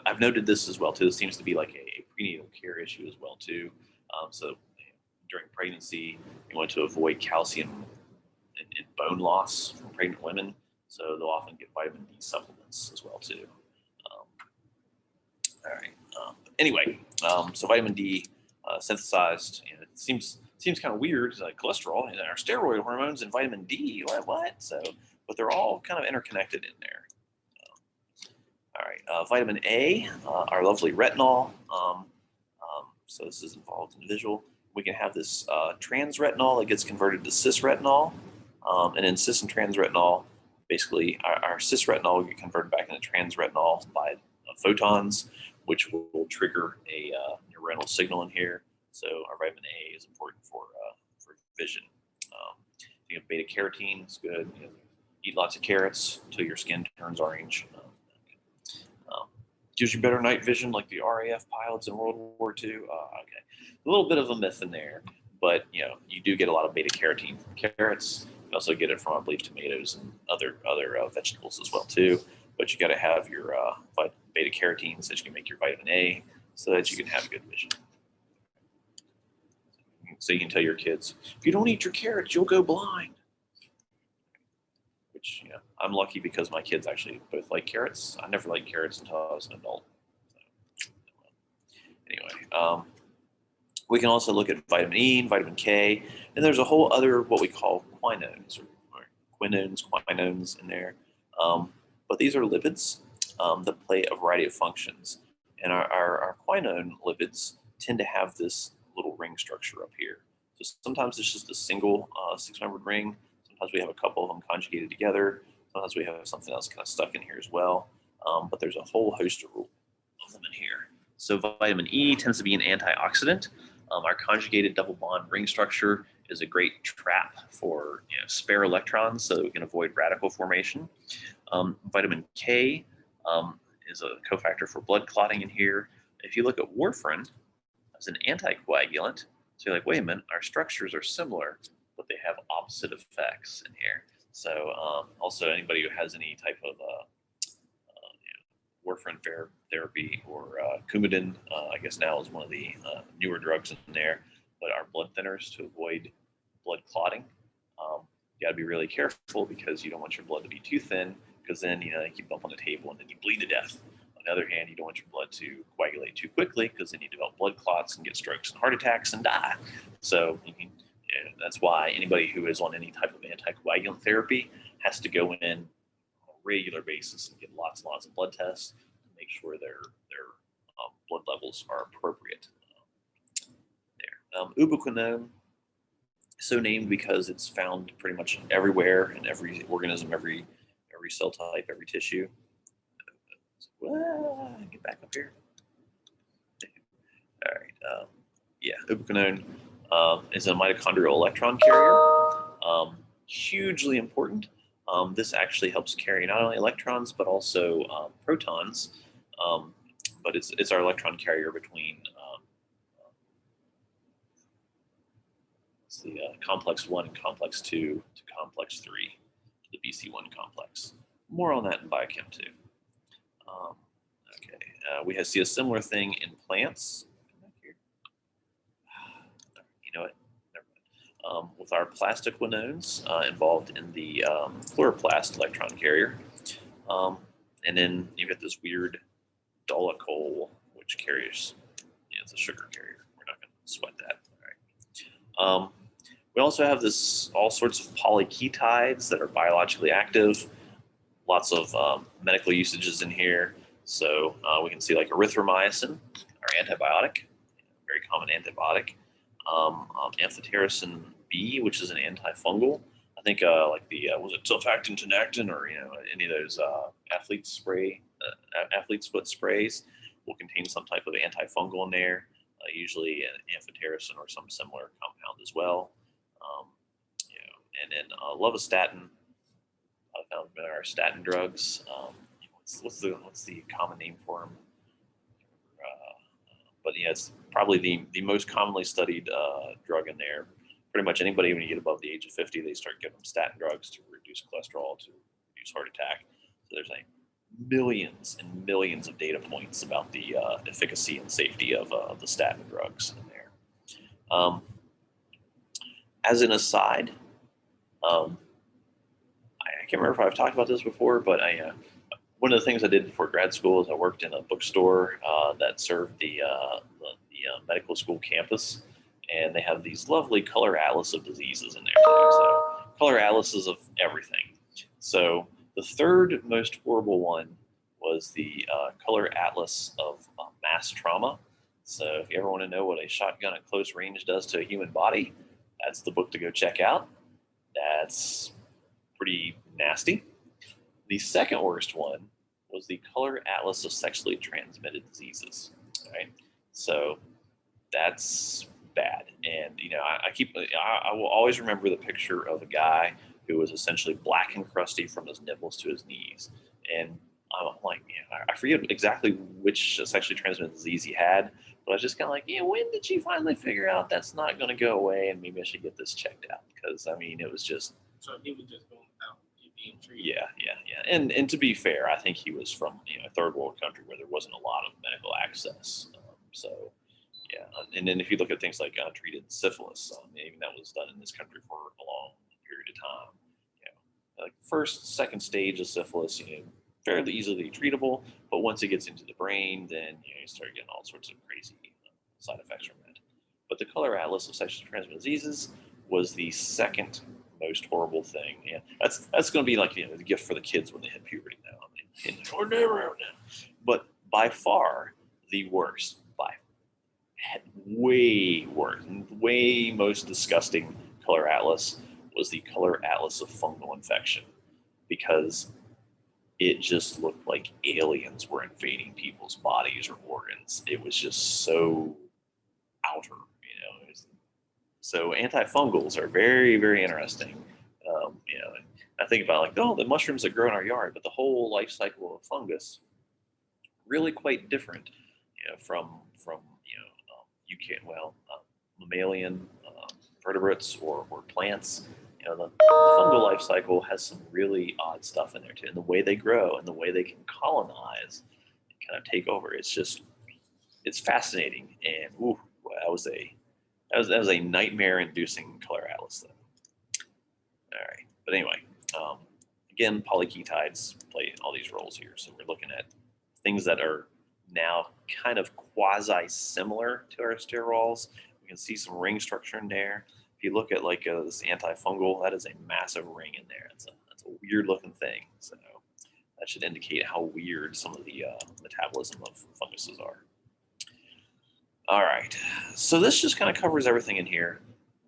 I've noted this as well too. This seems to be like a prenatal care issue as well too. So during pregnancy, you want to avoid calcium and bone loss from pregnant women, so they'll often get vitamin D supplements as well too. All right. Anyway, so vitamin D synthesized. It seems kind of weird. It's like cholesterol and our steroid hormones and vitamin D. What? So, but they're all kind of interconnected in there. All right. Vitamin A, our lovely retinol. So this is involved in the visual. We can have this trans retinol that gets converted to cis retinol, and in cis and trans retinol, basically our cis retinol will get converted back into trans retinol by photons, which will trigger a neuronal signal in here. So our vitamin A is important for vision. Beta carotene is good. Eat lots of carrots until your skin turns orange. Gives you better night vision, like the RAF pilots in World War II. Okay, a little bit of a myth in there, but you do get a lot of beta carotene from carrots. You also get it from, I believe, tomatoes and other vegetables as well too. But you got to have your beta carotene so that you can make your vitamin A, so that you can have good vision. So you can tell your kids, if you don't eat your carrots, you'll go blind. Which, I'm lucky because my kids actually both like carrots. I never liked carrots until I was an adult. So, anyway, we can also look at vitamin E and vitamin K, and there's a whole other what we call quinones or quinones in there. But these are lipids that play a variety of functions, and our quinone lipids tend to have this little ring structure up here. So sometimes it's just a single 6-membered ring. Sometimes we have a couple of them conjugated together. Sometimes we have something else kind of stuck in here as well. But there's a whole host of them in here. So vitamin E tends to be an antioxidant. Our conjugated double bond ring structure is a great trap for spare electrons, so that we can avoid radical formation. Vitamin K is a cofactor for blood clotting in here. If you look at warfarin as an anticoagulant, so you're like, wait a minute, our structures are similar, but they have opposite effects in here. So also anybody who has any type of warfarin therapy or Coumadin, I guess now is one of the newer drugs in there, but our blood thinners to avoid blood clotting. You got to be really careful because you don't want your blood to be too thin, because then you keep up on the table and then you bleed to death. On the other hand, you don't want your blood to coagulate too quickly, because then you develop blood clots and get strokes and heart attacks and die. So that's why anybody who is on any type of anticoagulant therapy has to go in on a regular basis and get lots and lots of blood tests to make sure their blood levels are appropriate. Ubiquinone, so named because it's found pretty much everywhere in every organism, every cell type, every tissue. Get back up here. All right. Ubiquinone is a mitochondrial electron carrier. Hugely important. This actually helps carry not only electrons but also protons. But it's our electron carrier between it's the complex 1 and complex 2 to complex 3 to the BC1 complex. More on that in biochem too. Okay, we see a similar thing in plants. You know what? Never mind. With our plastiquinones involved in the chloroplast electron carrier. And then you get this weird dolicole, which carries, it's a sugar carrier. We're not going to sweat that. All right. We also have all sorts of polyketides that are biologically active. Lots of medical usages in here. So we can see like erythromycin, our antibiotic, very common antibiotic. Amphotericin B, which is an antifungal. I think like the was it sulfactin, tenactin, or any of those athlete's foot sprays will contain some type of antifungal in there. Usually an amphotericin or some similar compound as well. And then lovastatin. Found in our statin drugs. What's the common name for them? But yeah, it's probably the most commonly studied drug in there. Pretty much anybody when you get above the age of 50, they start giving them statin drugs to reduce cholesterol, to reduce heart attack. So there's like millions and millions of data points about the efficacy and safety of the statin drugs in there. As an aside, I can't remember if I've talked about this before, but one of the things I did before grad school is I worked in a bookstore that served the medical school campus, and they have these lovely color atlas of diseases in there too. So color atlases of everything. So the third most horrible one was the color atlas of mass trauma. So if you ever want to know what a shotgun at close range does to a human body, that's the book to go check out. That's pretty nasty. The second worst one was the color atlas of sexually transmitted diseases. Right, so that's bad. And I will always remember the picture of a guy who was essentially black and crusty from his nipples to his knees. And I'm like, I forget exactly which sexually transmitted disease he had, but I was just kind of like, when did you finally figure out that's not going to go away, and maybe I should get this checked out? Because it was just. So he was just going without being treated. Yeah. And to be fair, I think he was from a third world country where there wasn't a lot of medical access. So yeah, and then if you look at things like untreated syphilis, even that was done in this country for a long period of time. Like first, second stage of syphilis, fairly easily treatable, but once it gets into the brain, then you start getting all sorts of crazy side effects from it. But the color atlas of sexually transmitted diseases was the second most horrible thing. Yeah, that's going to be like the gift for the kids when they hit puberty now. Or never now. But by far the worst, way worse, way most disgusting color atlas was the color atlas of fungal infection, because it just looked like aliens were invading people's bodies or organs. It was just so outer, So antifungals are very, very interesting. I think about the mushrooms that grow in our yard, but the whole life cycle of fungus really quite different, from mammalian vertebrates or plants. The fungal life cycle has some really odd stuff in there too, and the way they grow and the way they can colonize and kind of take over. It's fascinating, and that was a nightmare-inducing color atlas though. All right, but anyway, again, polyketides play all these roles here. So we're looking at things that are now kind of quasi-similar to our sterols. We can see some ring structure in there. If you look at this antifungal, that is a massive ring in there. That's a weird-looking thing. So that should indicate how weird some of the metabolism of funguses are. All right, so this just kind of covers everything in here.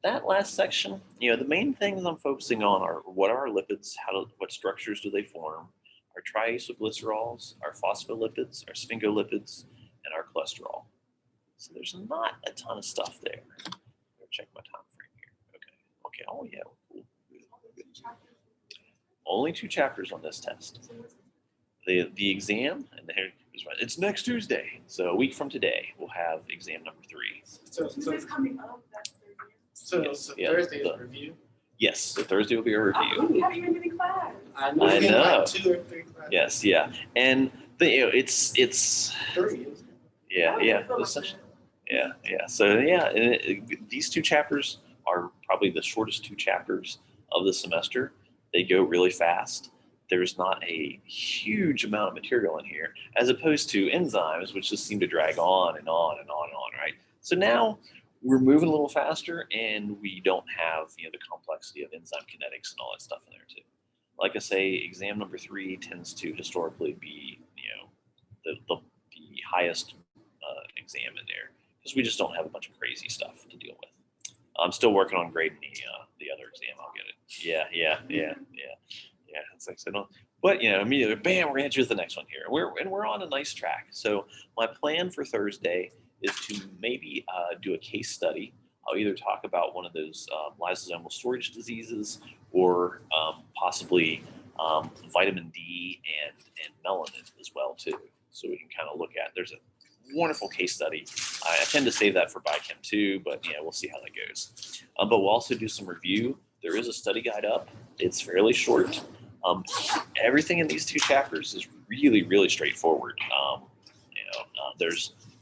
That last section, the main things I'm focusing on are what are our lipids, what structures do they form, our triacylglycerols, our phospholipids, our sphingolipids, and our cholesterol. So there's not a ton of stuff there. Check my time frame here. Okay. Oh yeah, cool. Only 2 chapters on this test. The exam, and it's next Tuesday. So a week from today, we'll have exam number 3. So Tuesday's coming up. So, Yes, so yeah, Thursday is the- review. Yes, so Thursday will be a review. We haven't even been in class. I know. I we get know. Like 2 or 3 classes. Yes, yeah, and it's 3. yeah. Yeah. So yeah, and these 2 chapters are probably the shortest 2 chapters of the semester. They go really fast. There's not a huge amount of material in here, as opposed to enzymes, which just seem to drag on and on and on and on, right? So now we're moving a little faster, and we don't have the complexity of enzyme kinetics and all that stuff in there too. Like I say, exam number 3 tends to historically be the highest exam in there, because we just don't have a bunch of crazy stuff to deal with. I'm still working on grading the other exam. I'll get it. Yeah. It's like, so but immediately, bam, we're gonna hit you with the next one here. We're on a nice track. So my plan for Thursday is to maybe do a case study. I'll either talk about one of those lysosomal storage diseases, or possibly vitamin D and melanin as well too. So we can kind of look at. There's a wonderful case study. I tend to save that for Biochem too, but we'll see how that goes. But we'll also do some review. There is a study guide up. It's fairly short. Everything in these 2 chapters is really, really straightforward.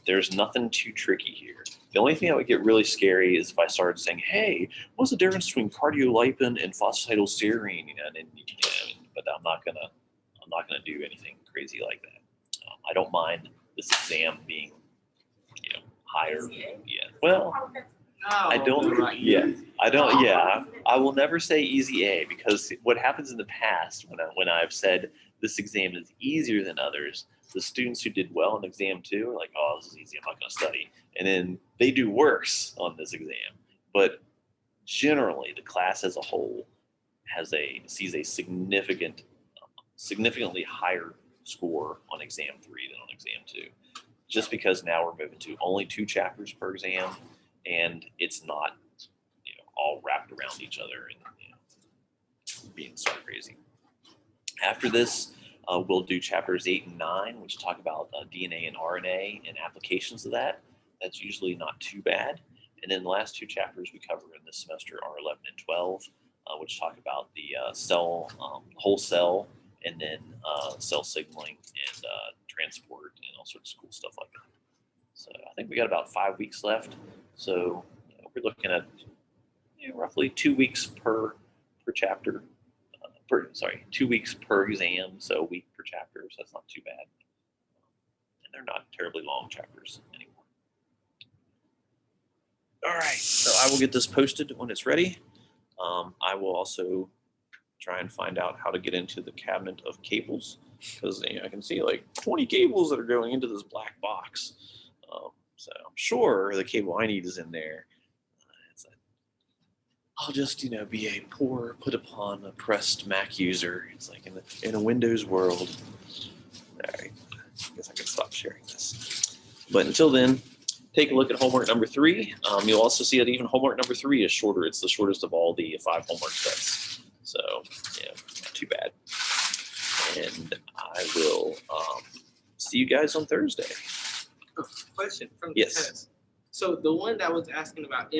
There's nothing too tricky here. The only thing that would get really scary is if I started saying, "Hey, what's the difference between cardiolipin and phosphatidylserine?" But I'm not gonna do anything crazy like that. I don't mind this exam being, higher. Yeah. Well, I don't. Yeah. I don't. Yeah. I will never say easy A, because what happens in the past when I've said this exam is easier than others, the students who did well in exam 2 are like, "Oh, this is easy. I'm not going to study," and then they do worse on this exam. But generally, the class as a whole sees a significantly higher score on exam 3 than on exam 2, just because now we're moving to only 2 chapters per exam, and it's not all wrapped around each other and being so crazy. After this, we'll do chapters 8 and 9, which talk about DNA and RNA and applications of that. That's usually not too bad. And then the last 2 chapters we cover in this semester are 11 and 12, which talk about the cell, whole cell, and then cell signaling and transport and all sorts of cool stuff like that. So I think we got about 5 weeks left. So we're looking at roughly 2 weeks per chapter. 2 weeks per exam, so a week per chapter. So that's not too bad. And they're not terribly long chapters anymore. All right, so I will get this posted when it's ready. I will also try and find out how to get into the cabinet of cables, because I can see like 20 cables that are going into this black box. So I'm sure the cable I need is in there. I'll just be a poor, put upon, oppressed Mac user. It's like in a Windows world. All right, I guess I can stop sharing this. But until then, take a look at homework number 3. You'll also see that even homework number 3 is shorter. It's the shortest of all the 5 homework sets. So not too bad. And I will see you guys on Thursday. Question from the Yes. test. So the one that was asking about